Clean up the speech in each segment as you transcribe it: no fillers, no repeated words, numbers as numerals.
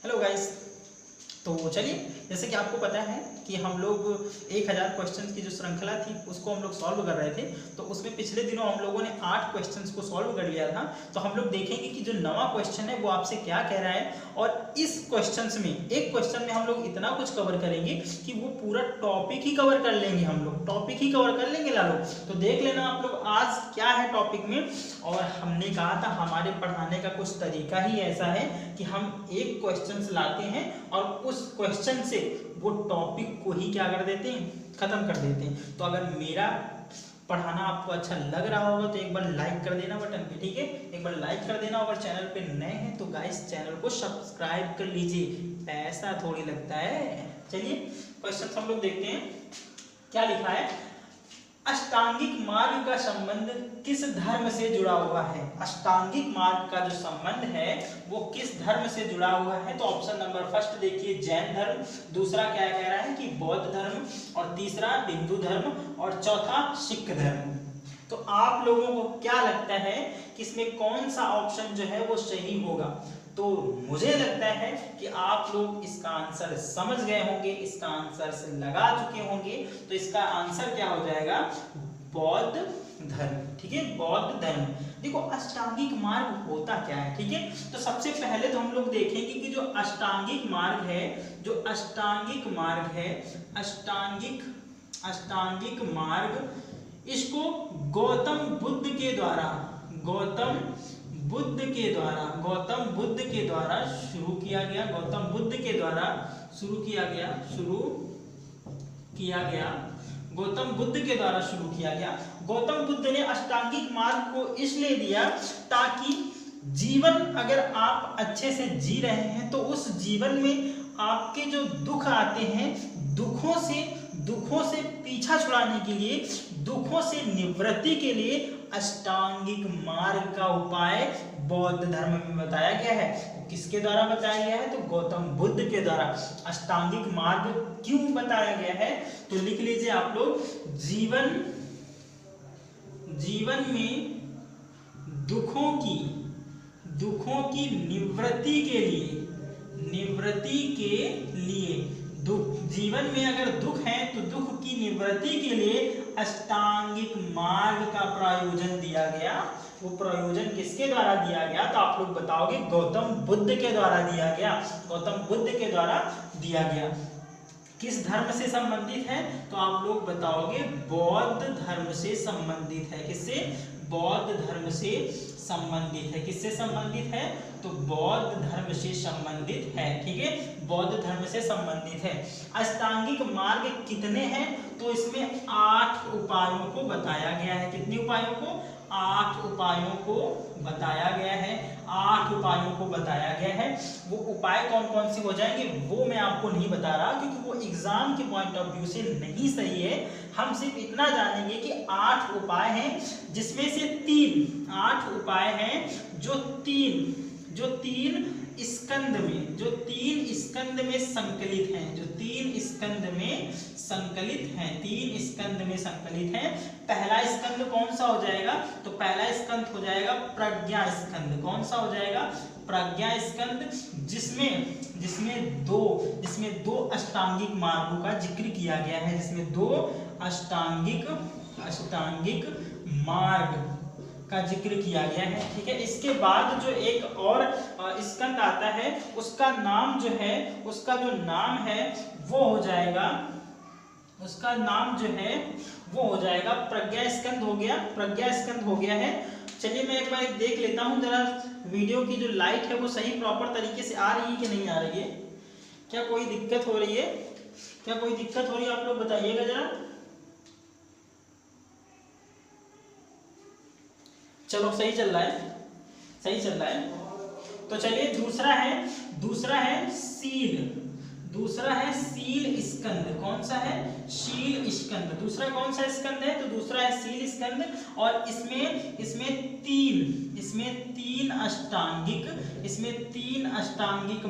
Hello guys. तो चलिए, जैसे कि आपको पता है कि हम लोग 1000 क्वेश्चंस की जो श्रृंखला थी उसको हम लोग सॉल्व कर रहे थे। तो उसमें पिछले दिनों हम लोगों ने 8 क्वेश्चंस को सॉल्व कर लिया था। तो हम लोग देखेंगे कि जो नवा क्वेश्चन है वो आपसे क्या कह रहा है, और इस क्वेश्चंस में एक क्वेश्चन में हम लोग इतना कुछ कवर करेंगे कि वो पूरा टॉपिक ही कवर कर लेंगे। हम लोग टॉपिक ही कवर कर लेंगे लालो। तो देख लेना आप लोग आज क्या है टॉपिक में। और हमने कहा था हमारे पढ़ाने का कुछ तरीका ही ऐसा है कि हम एक क्वेश्चन लाते हैं और उस क्वेश्चन से वो टॉपिक को ही क्या कर देते हैं, खत्म कर देते हैं। तो अगर मेरा पढ़ाना आपको अच्छा लग रहा होगा तो एक बार लाइक कर देना बटन पे, ठीक है, एक बार लाइक कर देना। अगर चैनल पे नए हैं तो गाइस चैनल को सब्सक्राइब कर लीजिए, पैसा थोड़ी लगता है। चलिए क्वेश्चन हम लोग देखते हैं क्या लिखा है। अष्टांगिक मार्ग का संबंध किस धर्म से जुड़ा हुआ है? अष्टांगिक मार्ग का जो संबंध है वो किस धर्म से जुड़ा हुआ है? तो ऑप्शन नंबर फर्स्ट देखिए जैन धर्म, दूसरा क्या कह रहा है कि बौद्ध धर्म, और तीसरा हिंदू धर्म, और चौथा सिख धर्म। तो आप लोगों को क्या लगता है कि इसमें कौन सा ऑप्शन जो है वो सही होगा? तो मुझे लगता है कि आप लोग इसका आंसर समझ गए होंगे, इसका आंसर से लगा चुके होंगे। तो इसका आंसर क्या हो जाएगा? बौद्ध धर्म, ठीक है, बौद्ध धर्म। देखो अष्टांगिक मार्ग होता क्या है, ठीक है। तो सबसे पहले तो हम लोग देखेंगे कि जो अष्टांगिक मार्ग है, जो अष्टांगिक मार्ग है, अष्टांगिक मार्ग, इसको गौतम बुद्ध के द्वारा शुरू किया गया। गौतम बुद्ध के द्वारा शुरू किया गया। गौतम बुद्ध ने अष्टांगिक मार्ग को इसलिए दिया ताकि जीवन अगर आप अच्छे से जी रहे हैं तो उस जीवन में आपके जो दुख आते हैं, दुखों से पीछा छुड़ाने के लिए, दुखों से निवृत्ति के लिए अष्टांगिक मार्ग का उपाय बौद्ध धर्म में बताया गया है। किसके द्वारा बताया गया है? तो गौतम बुद्ध के द्वारा। अष्टांगिक मार्ग क्यों बताया गया है? तो लिख लीजिए आप लोग, जीवन में दुखों की निवृत्ति के लिए जीवन में अगर दुख है तो दुख की निवृत्ति के लिए अष्टांगिक मार्ग का प्रयोजन दिया गया। वो प्रयोजन किसके द्वारा दिया गया? तो आप लोग बताओगे गौतम बुद्ध के द्वारा दिया गया। गौतम बुद्ध के द्वारा दिया गया। किस धर्म से संबंधित है? तो आप लोग बताओगे बौद्ध धर्म से संबंधित है। किससे? बौद्ध धर्म से संबंधित है। किससे संबंधित है? तो बौद्ध धर्म से संबंधित है, ठीक है, बौद्ध धर्म से संबंधित है। अष्टांगिक मार्ग कितने हैं? तो इसमें 8 उपायों को बताया गया है। कितने उपायों को? 8 उपायों को बताया गया है। 8 उपायों को बताया गया है। वो उपाय कौन कौन से हो जाएंगे वो मैं आपको नहीं बता रहा, क्योंकि वो एग्जाम के पॉइंट ऑफ व्यू से नहीं सही है। हम सिर्फ इतना जानेंगे कि 8 उपाय हैं, जिसमें से 8 उपाय हैं जो तीन स्कंद में संकलित हैं। पहला स्कंद कौन सा हो जाएगा? तो पहला स्कंद हो जाएगा प्रज्ञा स्कंद। कौन सा हो जाएगा? प्रज्ञा स्कंद, जिसमें दो अष्टांगिक मार्गों का जिक्र किया गया है। जिसमें 2 अष्टांगिक मार्ग का जिक्र किया गया है, ठीक है। इसके बाद जो एक और स्कंद आता है, उसका नाम जो है वो हो जाएगा, प्रज्ञा स्कंद हो गया है। चलिए मैं एक बार देख लेता हूँ जरा, वीडियो की जो लाइट है वो सही प्रॉपर तरीके से आ रही है कि नहीं आ रही है। क्या कोई दिक्कत हो रही है? आप लोग बताइएगा जरा। चलो सही चल रहा है। तो चलिए दूसरा है शील स्कंद। कौन सा है? शील स्कंद। दूसरा कौन सा स्कंद है? तो दूसरा है शील स्कंद। और इसमें तीन अष्टांगिक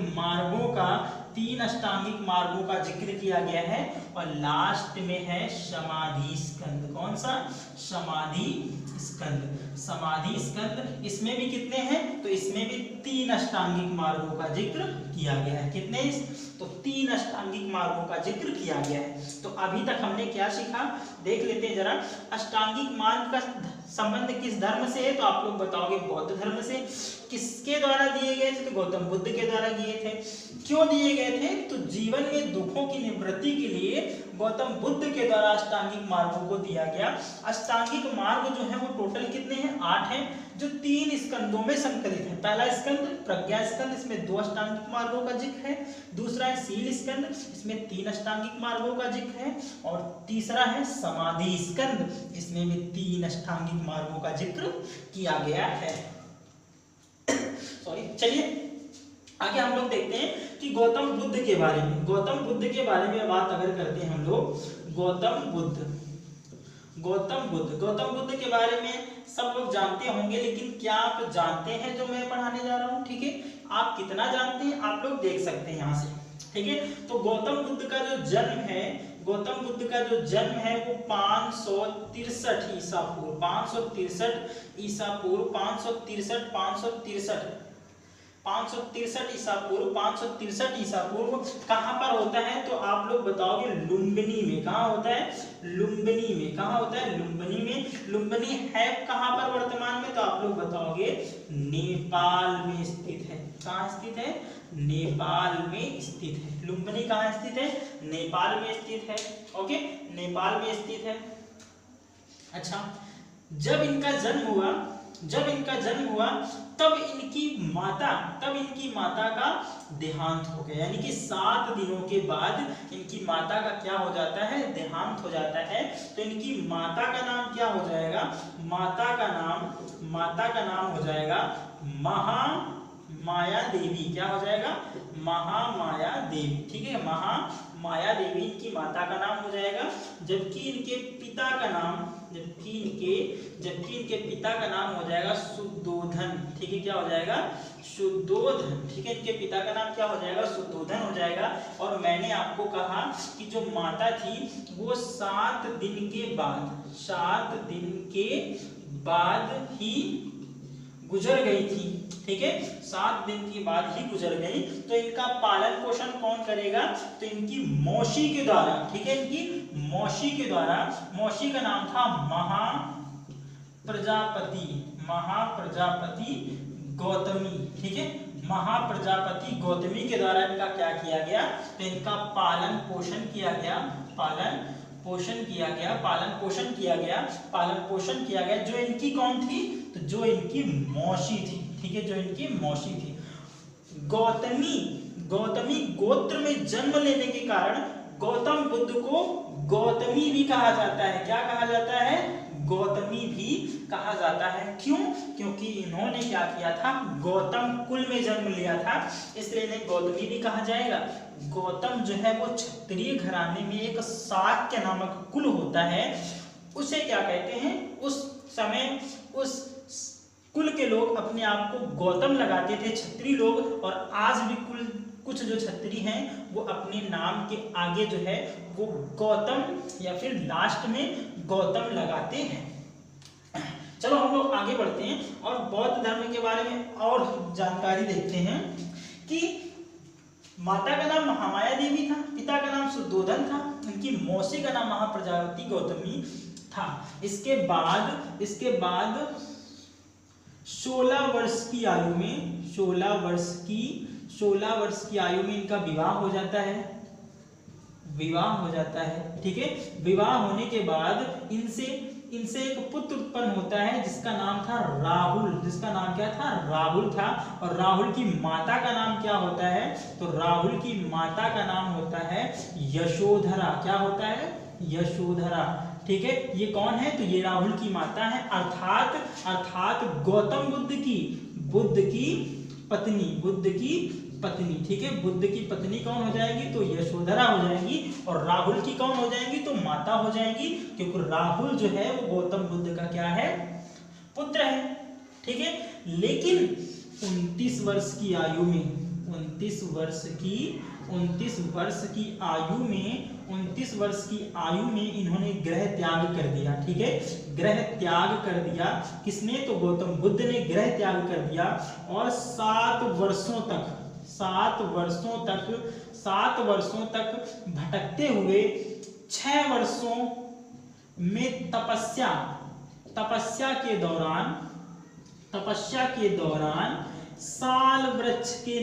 मार्गों का जिक्र किया गया है। और लास्ट में है समाधि स्कंद। कौन सा? समाधि स्कंद। समाधि स्कंद इसमें भी कितने हैं, तो इसमें भी 3 अष्टांगिक मार्गों का जिक्र किया गया है। कितने, तो 3 अष्टांगिक मार्गों का जिक्र किया गया है। तो अभी तक हमने क्या सीखा, देख लेते हैं जरा। अष्टांगिक मार्ग का संबंध किस धर्म से है, तो आप लोग बताओगे बौद्ध धर्म से। किसके द्वारा दिए गए थे, तो गौतम बुद्ध के द्वारा दिए थे। क्यों दिए गए थे, तो जीवन में दुखों की निवृत्ति के लिए गौतम बुद्ध के द्वारा अष्टांगिक मार्गों को दिया गया। अष्टांगिक मार्ग जो है वो टोटल कितने हैं, 8 हैं, जो 3 स्कंदों में संकलित है। पहला स्कंद प्रज्ञा स्कंद, इसमें 2 अष्टांगिक मार्गों का जिक्र है। दूसरा है शील स्कंद, इसमें 3 अष्टांगिक मार्गों का जिक्र है। और तीसरा है समाधि स्कंद, इसमें भी 3 अष्टांगिक मार्गों का जिक्र किया गया है। सॉरी, चलिए आगे हम लोग देखते हैं कि गौतम बुद्ध के बारे में। गौतम बुद्ध के बारे में बात अगर करते हैं हम लोग, गौतम बुद्ध के बारे में सब लोग जानते होंगे, लेकिन क्या आप जानते हैं जो मैं पढ़ाने जा रहा हूं, ठीक है। आप कितना जानते हैं आप लोग देख सकते हैं यहाँ से, ठीक है। तो गौतम बुद्ध का जो जन्म है, गौतम बुद्ध का जो जन्म है वो 563 ईसा पूर्व, 563 ईसा पूर्व, 563 ईसा पूर्व, 563 ईसा पूर्व कहाँ पर होता है, तो आप लोग बताओगे लुम्बिनी में। कहाँ होता है, लुम्बिनी में। कहाँ होता है, लुम्बिनी में। लुम्बिनी है कहाँ पर वर्तमान में, तो आप लोग बताओगे नेपाल में स्थित है। कहाँ स्थित है, नेपाल में स्थित है। लुम्बिनी कहाँ स्थित है, नेपाल में स्थित है। ओके, नेपाल में स्थित है। अच्छा, जब इनका जन्म हुआ तब इनकी माता का देहांत हो गया, यानी कि 7 दिनों के बाद इनकी माता का क्या हो जाता है, देहांत हो जाता है। तो इनकी माता का नाम क्या हो जाएगा, माता का नाम हो जाएगा महामाया देवी। क्या हो जाएगा, महामाया देवी, ठीक है। महामाया देवी इनकी माता का नाम हो जाएगा। जबकि इनके पिता का नाम हो जाएगा शुद्धोधन, ठीक है। क्या हो जाएगा, शुद्धोधन, ठीक है। इनके पिता का नाम क्या हो जाएगा, शुद्धोधन हो जाएगा। और मैंने आपको कहा कि जो माता थी वो 7 दिन के बाद ही गुजर गई थी, ठीक है। 7 दिन के बाद ही गुजर गई। तो इनका पालन पोषण कौन करेगा, तो इनकी मौसी के द्वारा, ठीक है। इनकी मौसी के द्वारा, मौसी का नाम था महाप्रजापति गौतमी, ठीक है। महाप्रजापति गौतमी के द्वारा इनका क्या किया गया, तो इनका पालन पोषण किया गया। जो इनकी कौन थी, तो जो इनकी मौसी थी, ठीक है। जो इनकी मौसी थी। गौतमी गोत्र में जन्म लेने के कारण गौतम बुद्ध को गौतमी भी कहा जाता है। क्या कहा जाता है, गौतमी भी कहा जाता है। क्यों, क्योंकि इन्होंने क्या किया था, गौतम कुल में जन्म लिया था, इसलिए इन्हें गौतमी भी कहा जाएगा। गौतम जो है वो क्षत्रिय घराने में एक शाक्य नामक कुल होता है, उसे क्या कहते हैं, उस समय उस कुल के लोग अपने आप को गौतम लगाते थे, क्षत्रिय लोग। और आज भी कुछ जो क्षत्रिय हैं वो अपने नाम के आगे जो है वो गौतम या फिर लास्ट में गौतम लगाते हैं। चलो हम लोग आगे बढ़ते हैं और बौद्ध धर्म के बारे में और जानकारी देखते हैं कि माता का नाम महामाया देवी था, पिता का नाम शुद्धोधन था, इनकी मौसी का नाम महाप्रजापति गौतमी था। इसके बाद 16 वर्ष की आयु में इनका विवाह हो जाता है, ठीक है। विवाह होने के बाद इनसे एक पुत्र उत्पन्न होता है जिसका नाम था राहुल। जिसका नाम क्या था, राहुल था। और राहुल की माता का नाम क्या होता है, तो राहुल की माता का नाम होता है यशोधरा। क्या होता है, यशोधरा, ठीक है। ये कौन है, तो ये राहुल की माता है। अर्थात गौतम बुद्ध की पत्नी, ठीक है। बुद्ध की पत्नी कौन हो जाएगी, तो यशोधरा हो जाएगी। और राहुल की कौन हो जाएगी, तो माता हो जाएगी, क्योंकि राहुल जो है वो गौतम बुद्ध का क्या है, पुत्र है, ठीक है। लेकिन 29 वर्ष की आयु में 29 वर्ष की आयु में इन्होंने गृह त्याग कर दिया। ठीक है, गृह त्याग कर दिया। किसने? तो गौतम बुद्ध ने गृह त्याग कर दिया और 7 वर्षों तक भटकते हुए 6 वर्षों में तपस्या के दौरान साल वृक्ष के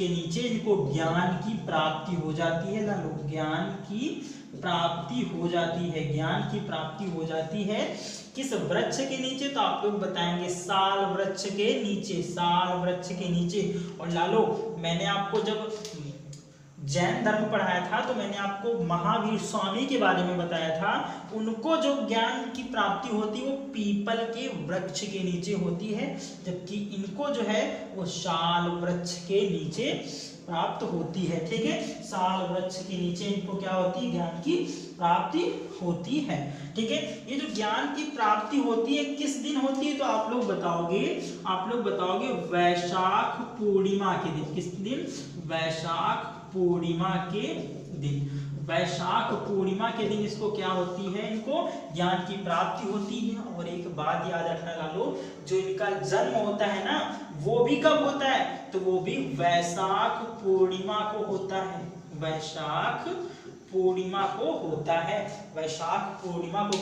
नीचे इनको ज्ञान की प्राप्ति हो जाती है। ज्ञान की प्राप्ति हो जाती है किस वृक्ष के नीचे? तो आप लोग बताएंगे साल वृक्ष के नीचे। और लालो, मैंने आपको जब जैन धर्म पढ़ाया था तो मैंने आपको महावीर स्वामी के बारे में बताया था। उनको जो ज्ञान की प्राप्ति होती है वो पीपल के वृक्ष के नीचे होती है, जबकि इनको जो है वो साल वृक्ष के नीचे प्राप्त होती है। ठीक है, साल वृक्ष के नीचे इनको क्या होती है? ज्ञान की प्राप्ति होती है। ठीक है, ये जो ज्ञान की प्राप्ति होती है किस दिन होती है? तो आप लोग बताओगे वैशाख पूर्णिमा के दिन। किस दिन? वैशाख पूर्णिमा के दिन इसको क्या होती है? इनको ज्ञान की प्राप्ति होती है। और एक बात याद रखना लालो, जो इनका जन्म होता है ना, वो भी कब होता है? तो वो भी वैशाख पूर्णिमा को होता है। वैशाख पूर्णिमा को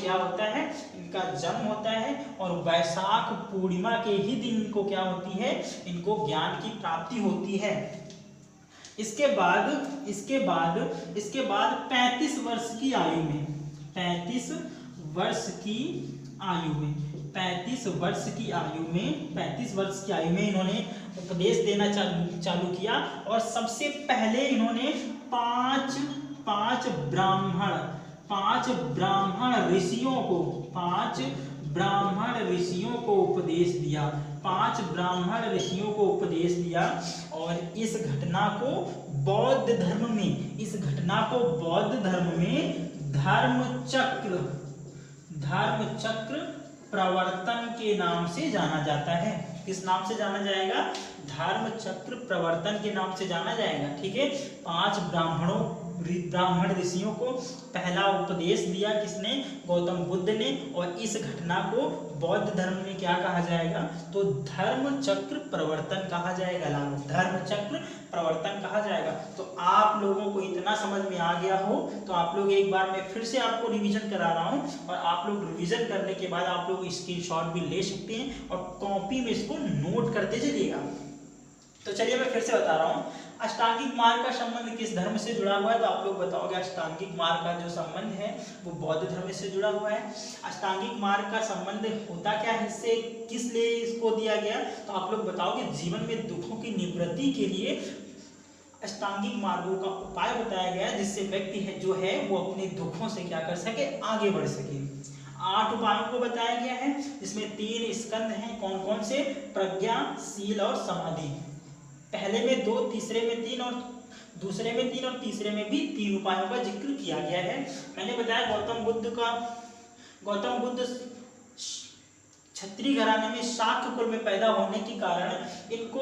क्या होता है? इनका जन्म होता है और वैशाख पूर्णिमा के ही दिन इनको क्या होती है? इनको ज्ञान की प्राप्ति होती है। इसके बाद 35 वर्ष की आयु में इन्होंने उपदेश देना चालू किया। और सबसे पहले इन्होंने पांच ब्राह्मण ऋषियों को उपदेश दिया। और इस घटना को बौद्ध धर्म में धर्म चक्र प्रवर्तन के नाम से जाना जाता है। किस नाम से जाना जाएगा? धर्म चक्र प्रवर्तन के नाम से जाना जाएगा। ठीक है, 5 ब्राह्मण ऋषियों को पहला उपदेश दिया। किसने? गौतम बुद्ध ने। और इस घटना को बौद्ध धर्म में क्या कहा जाएगा? तो धर्म चक्र प्रवर्तन कहा जाएगा। धर्म चक्र प्रवर्तन कहा जाएगा। तो आप लोगों को इतना समझ में आ गया हो तो आप लोग एक बार मैं फिर से आपको रिवीजन करा रहा हूँ, और आप लोग रिवीजन करने के बाद आप लोग स्क्रीनशॉट भी ले सकते हैं और कॉपी में इसको नोट करते चलिएगा। तो चलिए मैं फिर से बता रहा हूँ, अष्टांगिक मार्ग का संबंध किस धर्म से जुड़ा हुआ है? तो आप लोग बताओगे अष्टांगिक मार्ग का जो संबंध है वो बौद्ध धर्म से जुड़ा हुआ है। अष्टांगिक मार्ग का संबंध होता क्या है इससे, किस लिए इसको दिया गया? तो आप लोग बताओगे जीवन में दुखों की निवृत्ति के लिए अष्टांगिक मार्गों का उपाय बताया गया, जिससे व्यक्ति है जो है वो अपने दुखों से क्या कर सके? आगे बढ़ सके। 8 उपायों को बताया गया है, जिसमें 3 स्कंद हैं। कौन कौन से? प्रज्ञा, शील और समाधि। पहले में 2, तीसरे में 3 और दूसरे में 3 और तीसरे में भी 3 उपायों का जिक्र किया गया है। मैंने बताया गौतम बुद्ध क्षत्रिय घराने में शाक्य कुल में पैदा होने के कारण इनको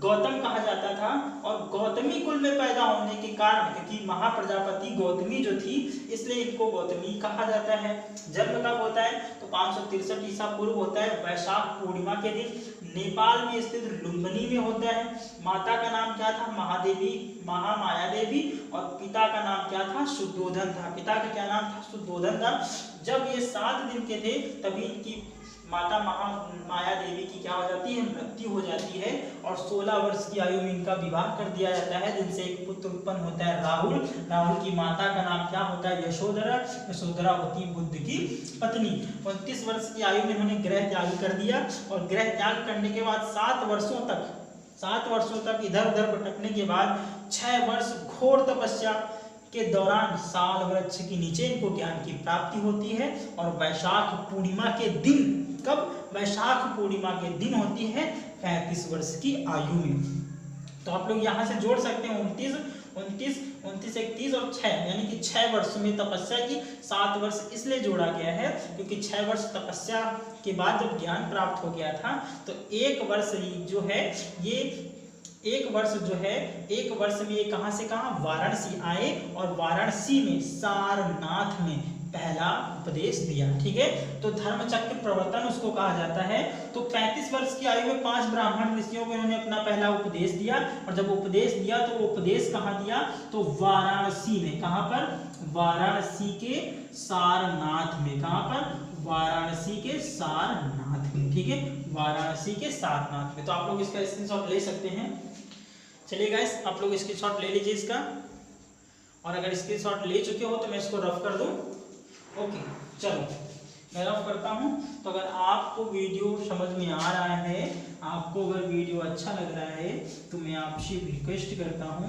गौतम कहा जाता था, और गौतमी कुल में पैदा होने के कारण, क्योंकि महाप्रजापति गौतमी जो थी इसलिए इनको गौतमी कहा जाता है। जन्म कब होता है? तो 563 ईसा पूर्व होता है, वैशाख पूर्णिमा के दिन। नेपाल में स्थित लुम्बिनी में होता है। माता का नाम क्या था? महामाया देवी। और पिता का नाम क्या था? शुद्धोधन था। पिता का क्या नाम था? शुद्धोधन था। जब ये 7 दिन के थे तभी इनकी माता महामाया देवी की क्या हो जाती है? मृत्यु हो जाती है। और 16 वर्ष की आयु में इनका विवाह कर दिया जाता है, जिनसे एक पुत्र उत्पन्न होता है राहुल। राहुल की माता का नाम क्या होता है? यशोधरा। यशोधरा होती है बुद्ध की पत्नी। 29 वर्ष की आयु में इन्होंने गृह त्याग कर दिया, और गृह त्याग करने के बाद 7 वर्षों तक इधर उधर भटकने के बाद 6 वर्ष घोर तपस्या के दौरान साल वृक्ष के नीचे इनको ज्ञान की प्राप्ति होती है। और वैशाख पूर्णिमा के दिन, कब? वैशाख पूर्णिमा के दिन होती है 35 वर्ष की आयु में। तो आप लोग यहाँ से जोड़ सकते हैं 29 29, 29, 31 और 6 यानी कि 6 वर्ष में तपस्या की। 7 वर्ष इसलिए जोड़ा गया है क्योंकि 6 वर्ष तपस्या के बाद जब ज्ञान प्राप्त हो गया था तो 1 वर्ष जो है ये 1 वर्ष जो है 1 वर्ष में ये कहाँ से कहाँ वाराणसी आए और वाराणसी में सारनाथ में पहला उपदेश दिया। ठीक है, तो धर्मचक्र प्रवर्तन उसको कहा जाता है। तो 35 वर्ष की आयु में 5 ब्राह्मण ऋषियों को इन्होंने अपना पहला उपदेश दिया और जब उपदेश दिया तो वो उपदेश कहाँ दिया, तो वाराणसी में। कहाँ पर? वाराणसी के सारनाथ में। कहाँ पर? वाराणसी के सारनाथ में। ठीक है, वाराणसी के सारनाथ में। तो आप लोग इसका स्क्रीनशॉट ले सकते हैं। चलिए गाइस, आप लोग स्क्रीनशॉट ले लीजिए इसका, और अगर स्क्रीनशॉट ले चुके हो तो मैं इसको रफ कर दूं। ओके, चलो मैं रफ करता हूं। तो अगर आपको वीडियो समझ में आ रहा है, आपको अगर वीडियो अच्छा लग रहा है तो मैं आपसे रिक्वेस्ट करता हूं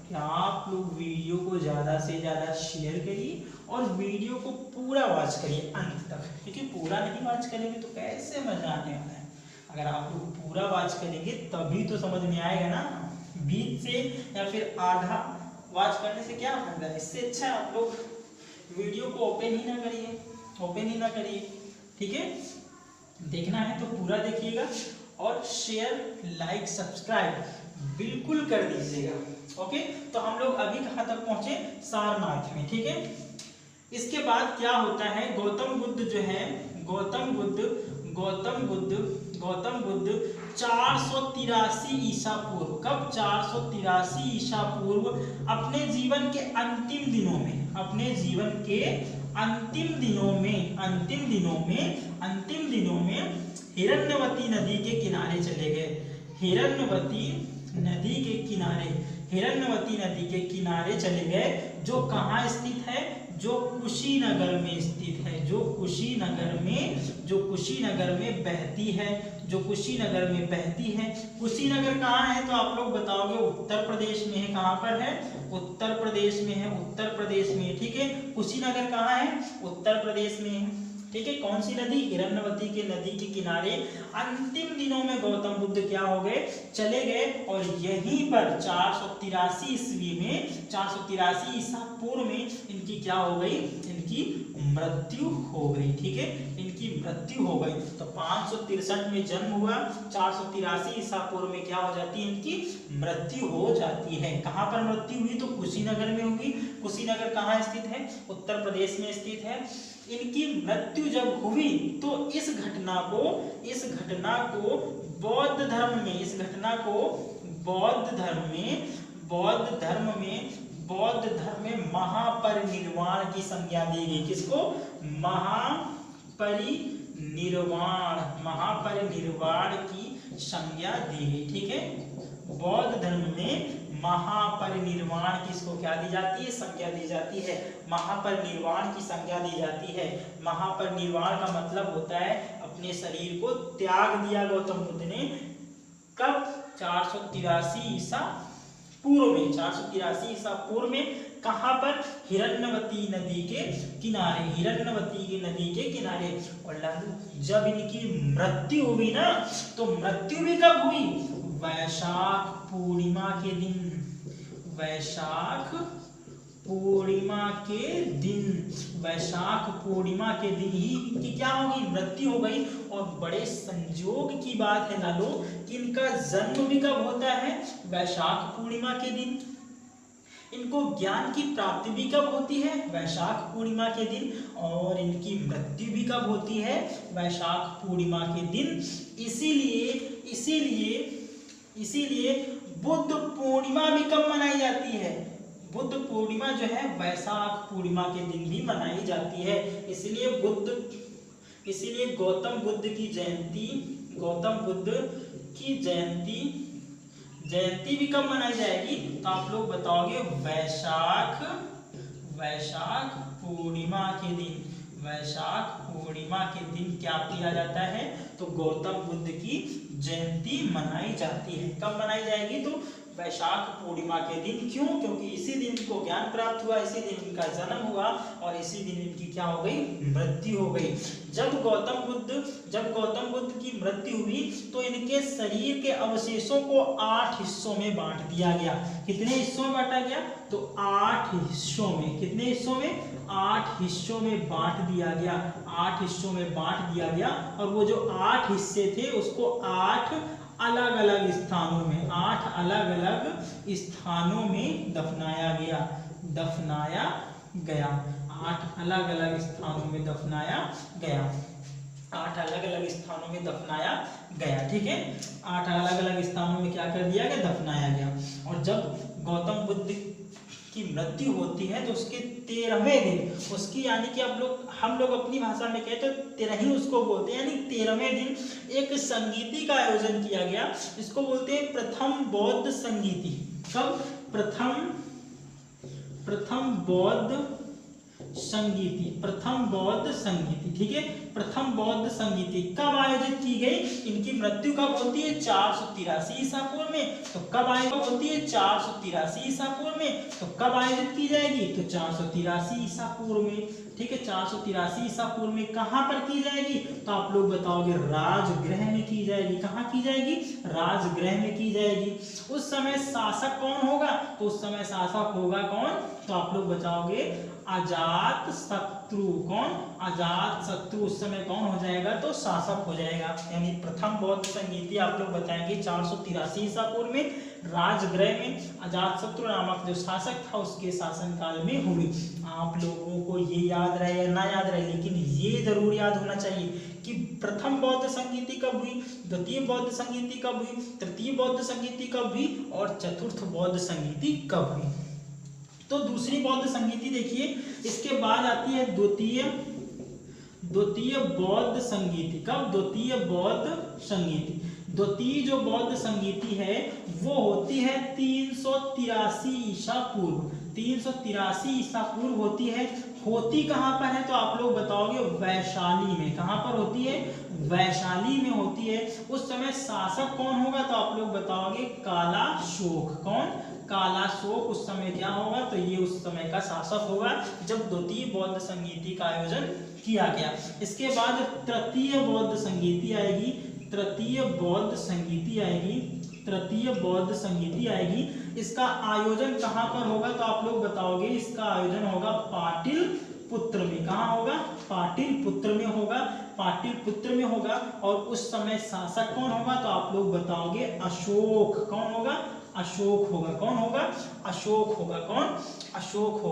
कि आप लोग वीडियो को ज़्यादा से ज़्यादा शेयर करिए और वीडियो को पूरा वॉच करिए अंत तक, क्योंकि पूरा नहीं वॉच करेंगे तो कैसे मजा आने वाला है। अगर आप लोग पूरा वॉच करेंगे तभी तो समझ में आएगा ना। बीच से या फिर आधा वॉच करने से क्या फायदा है। इससे अच्छा आप लोग वीडियो को ओपन ही ना करिए। ठीक है, देखना है तो पूरा देखिएगा और शेयर, लाइक, सब्सक्राइब बिल्कुल कर दीजिएगा। ओके, तो हम लोग अभी कहाँ तक पहुंचे? सारनाथ में। ठीक है, इसके बाद क्या होता है, गौतम बुद्ध जो है, गौतम बुद्ध 483 ईसा पूर्व, कब? 483 ईसा पूर्व अपने जीवन के अंतिम दिनों में हिरण्यवती नदी के किनारे चले गए। हिरण्यवती नदी के किनारे चले गए, जो कहाँ स्थित है? जो कुशीनगर में स्थित है। जो कुशीनगर में बहती है। कुशीनगर कहाँ है तो आप लोग बताओगे? उत्तर प्रदेश में है। कहाँ पर है? उत्तर प्रदेश में। ठीक है, कुशीनगर कहाँ है? उत्तर प्रदेश में है। ठीक है, कौन सी नदी? हिरण्यवती के नदी के किनारे अंतिम दिनों में गौतम बुद्ध क्या हो गए? चले गए, और यहीं पर 483 ईस्वी में, 483 ईसा पूर्व में इनकी क्या हो गई? इनकी मृत्यु हो गई। ठीक है, इनकी मृत्यु हो गई। तो 563 में जन्म हुआ, 483 ईसा पूर्व में क्या हो जाती है? इनकी मृत्यु हो जाती है। कहाँ पर मृत्यु हुई? तो कुशीनगर में हुई। कुशीनगर कहाँ स्थित है? उत्तर प्रदेश में स्थित है। इनकी मृत्यु जब हुई तो इस घटना को बौद्ध धर्म में महापरिनिर्वाण की संज्ञा दी गई। किसको? महापरिनिर्वाण की संज्ञा दी गई। ठीक है, बौद्ध धर्म में महापरिनिर्वाण किसको क्या दी जाती है? संज्ञा दी जाती है। महापरिनिर्वाण की संज्ञा दी जाती है। महापरिनिर्वाण का मतलब होता है अपने शरीर को त्याग दिया गौतम बुद्ध ने। कब? 483 ईसा पूर्व में। 483 ईसा पूर्व में कहाँ पर? हिरण्यवती नदी के किनारे। और लालू जब इनकी मृत्यु हुई ना, तो मृत्यु भी कब हुई? वैशाख पूर्णिमा के दिन ही इनकी क्या होगी? मृत्यु हो गई। और बड़े संयोग की बात है लालो कि इनका जन्म भी कब होता है? वैशाख पूर्णिमा के दिन। इनको ज्ञान की प्राप्ति भी कब होती है? वैशाख पूर्णिमा के दिन। और इनकी मृत्यु भी कब होती है? वैशाख पूर्णिमा के दिन। इसीलिए बुद्ध पूर्णिमा भी कब मनाई जाती है? बुद्ध पूर्णिमा जो है वैशाख पूर्णिमा के दिन भी मनाई जाती है। इसलिए गौतम बुद्ध की जयंती भी कब मनाई जाएगी? तो आप लोग बताओगे? वैशाख पूर्णिमा के दिन। वैशाख पूर्णिमा के दिन क्या किया जाता है? तो गौतम बुद्ध की जयंती मनाई जाती है। कब मनाई जाएगी? तो वैशाख पूर्णिमा के दिन। क्यों? क्योंकि इसी दिन इनको ज्ञान प्राप्त हुआ, इसी दिन इनका जन्म हुआ और इसी दिन इनकी क्या हो गई? मृत्यु हो गई। जब गौतम बुद्ध की मृत्यु हुई तो इनके शरीर के अवशेषों को 8 हिस्सों में बांट दिया गया। कितने हिस्सों में बांटा गया? तो 8 हिस्सों में। कितने हिस्सों में? 8 हिस्सों में बांट दिया गया। 8 हिस्सों में बांट दिया गया और वो जो 8 हिस्से थे उसको 8 अलग अलग स्थानों में, 8 अलग अलग स्थानों में दफनाया गया। 8 अलग अलग स्थानों में दफनाया गया। 8 अलग अलग स्थानों में दफनाया गया। ठीक है, 8 अलग अलग स्थानों में क्या कर दिया गया? दफनाया गया। और जब गौतम बुद्ध की मृत्यु होती है तो उसके 13वें दिन, उसकी यानी कि हम लोग अपनी भाषा में कहते तो 13 उसको बोलते हैं, यानी 13वें दिन एक संगीति का आयोजन किया गया। इसको बोलते हैं प्रथम बौद्ध संगीति। कब? प्रथम बौद्ध संगीति। ठीक है, प्रथम बौद्ध संगीति कब आयोजित की गई? इनकी मृत्यु कब होती है? 483 ईसा पूर्व में। तो कब आयोजित होती है? 483 ईसा पूर्व में। तो कब आयोजित की जाएगी? तो 483 ईसा पूर्व में। ठीक है, 483 ईसा पूर्व में कहाँ पर की जाएगी? तो आप लोग बताओगे राजगृह में की जाएगी। कहाँ की जाएगी? राजगृह में की जाएगी। उस समय शासक कौन होगा? तो उस समय शासक होगा कौन? तो आप लोग बताओगे अजातशत्रु। कौन? अजातशत्रु उस समय कौन हो जाएगा? तो शासक हो जाएगा। यानी प्रथम बौद्ध संगीति आप लोग बताएंगे 483 ईसा पूर्व में राजगृह में अजातशत्रु नामक जो शासक था उसके शासनकाल में हुई। आप लोगों को ये याद रहे या ना याद रहे, लेकिन ये जरूर याद होना चाहिए कि प्रथम बौद्ध संगीति कब हुई, द्वितीय बौद्ध संगीति कब हुई, तृतीय बौद्ध संगीति कब हुई और चतुर्थ बौद्ध संगीति कब हुई। तो दूसरी बौद्ध संगीति देखिए, इसके बाद आती है द्वितीय बौद्ध संगीति। कब? द्वितीय बौद्ध संगीति। द्वितीय जो बौद्ध संगीति है वो होती है 383 ईसा पूर्व। 383 ईसा पूर्व होती है। होती कहाँ पर है? तो आप लोग बताओगे वैशाली में। कहाँ पर होती है? वैशाली में होती है। उस समय शासक कौन होगा? तो आप लोग बताओगे कालाशोक। कौन? कालाशोक उस समय क्या होगा? तो ये उस समय का शासक होगा जब द्वितीय बौद्ध संगीति का आयोजन किया गया। इसके बाद तृतीय बौद्ध संगीति आएगी। तृतीय बौद्ध संगीति आएगी। इसका आयोजन कहाँ पर होगा? तो आप लोग बताओगे इसका आयोजन होगा पाटलिपुत्र में। कहाँ होगा? पाटलिपुत्र में होगा। पाटलिपुत्र में होगा। और उस समय शासक कौन होगा? तो आप लोग बताओगे अशोक। कौन होगा? अशोक होगा। कौन होगा? अशोक होगा। कौन? अशोक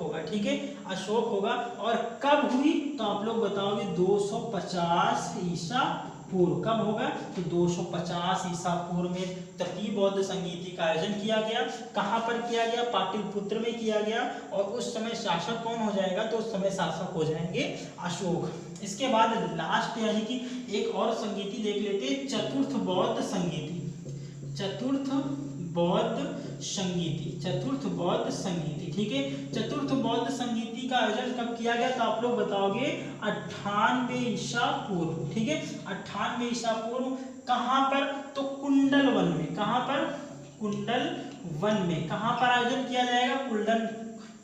होगा। ठीक है, अशोक होगा। और कब हुई? तो आप लोग बताओगे 250 ईसा पूर्व। कब होगा? तो 250 ईसा पूर्व में तृतीय बौद्ध संगीति का आयोजन किया गया। कहाँ पर किया गया? पाटलिपुत्र में किया गया। और उस समय शासक कौन हो जाएगा? तो उस समय शासक हो जाएंगे अशोक। इसके बाद लास्ट यानी कि एक और संगीति देख लेते हैं, चतुर्थ बौद्ध संगीति। चतुर्थ बौद्ध संगीति। ठीक है, चतुर्थ बौद्ध संगीति का आयोजन कब किया गया? तो आप लोग बताओगे 98 ईसा पूर्व। ठीक है, 98 ईसा पूर्व। कहाँ पर? तो कुंडल वन में। कहाँ पर? कुंडल वन में। कहाँ पर आयोजन किया जाएगा?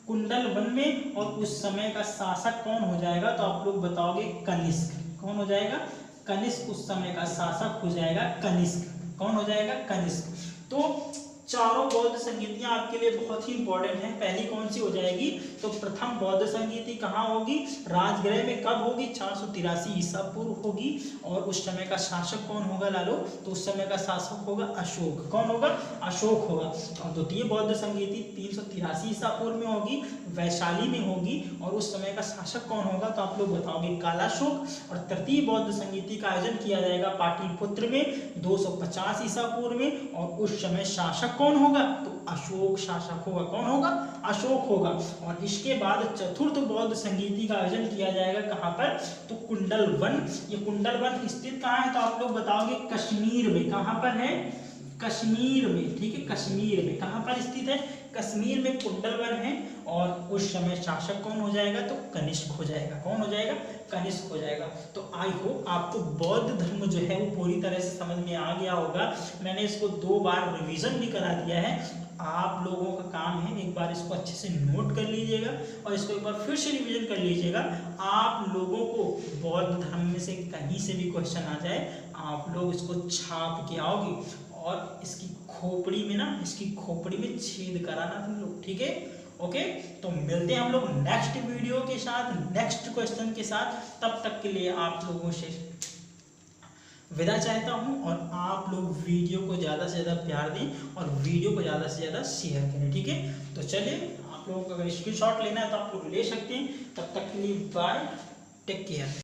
कुंडल वन में। और उस समय का शासक कौन हो जाएगा? तो आप लोग बताओगे कनिष्क। कौन हो जाएगा? कनिष्क उस समय का शासक हो जाएगा कनिष्क। कौन हो जाएगा? कनिष्क। तो चारों बौद्ध संगीतियां आपके लिए बहुत ही इंपॉर्टेंट हैं। पहली कौन सी हो जाएगी? तो प्रथम बौद्ध संगीति कहाँ होगी? राजगृह में। कब होगी? 483 ईसा पूर्व होगी। और उस समय का शासक कौन होगा लालो? तो उस समय का शासक होगा अशोक। कौन होगा? अशोक होगा। और द्वितीय बौद्ध संगीति 383 ईसा पूर्व में होगी, वैशाली में होगी। और उस समय का शासक कौन होगा? तो आप लोग बताओगे कालाशोक। और तृतीय बौद्ध संगीति का आयोजन किया जाएगा पाटलिपुत्र में 250 ईसा पूर्व में। और उस समय शासक कौन होगा? तो अशोक शासक होगा। कौन होगा? अशोक होगा। और इसके बाद चतुर्थ बौद्ध संगीति का आयोजन किया जाएगा कहाँ पर? तो कुंडल वन। ये कुंडल वन स्थित कहाँ है? तो आप लोग बताओगे कश्मीर में। कहाँ पर है? कश्मीर में। ठीक है, कश्मीर में। कहाँ पर स्थित है? कश्मीर में कुंडल वन है और उस समय शासक कौन हो जाएगा, तो कनिष्क हो जाएगा। कौन हो जाएगा, कनिष्क हो जाएगा। तो आई होप आपको बौद्ध धर्म जो है वो पूरी तरह से समझ में आ गया होगा। मैंने इसको 2 बार रिवीजन भी करा दिया है। आप लोगों का काम है एक बार इसको अच्छे से नोट कर लीजिएगा और इसको एक बार फिर से रिवीजन कर लीजिएगा। आप लोगों को बौद्ध धर्म में से कहीं से भी क्वेश्चन आ जाए, आप लोग इसको छाप के आओगे और इसकी खोपड़ी में छेद कराना तुम लोग, ठीक है। ओके, तो मिलते हैं हम लोग नेक्स्ट वीडियो के साथ, नेक्स्ट क्वेश्चन के साथ। तब तक के लिए आप लोगों से विदा चाहता हूं और आप लोग वीडियो को ज़्यादा से ज़्यादा प्यार दें और वीडियो को ज़्यादा से ज़्यादा शेयर करें, ठीक है। तो चलिए, आप लोगों को अगर स्क्रीनशॉट लेना है तो आप लोग ले सकते हैं। तब तक के लिए बाय, टेक केयर।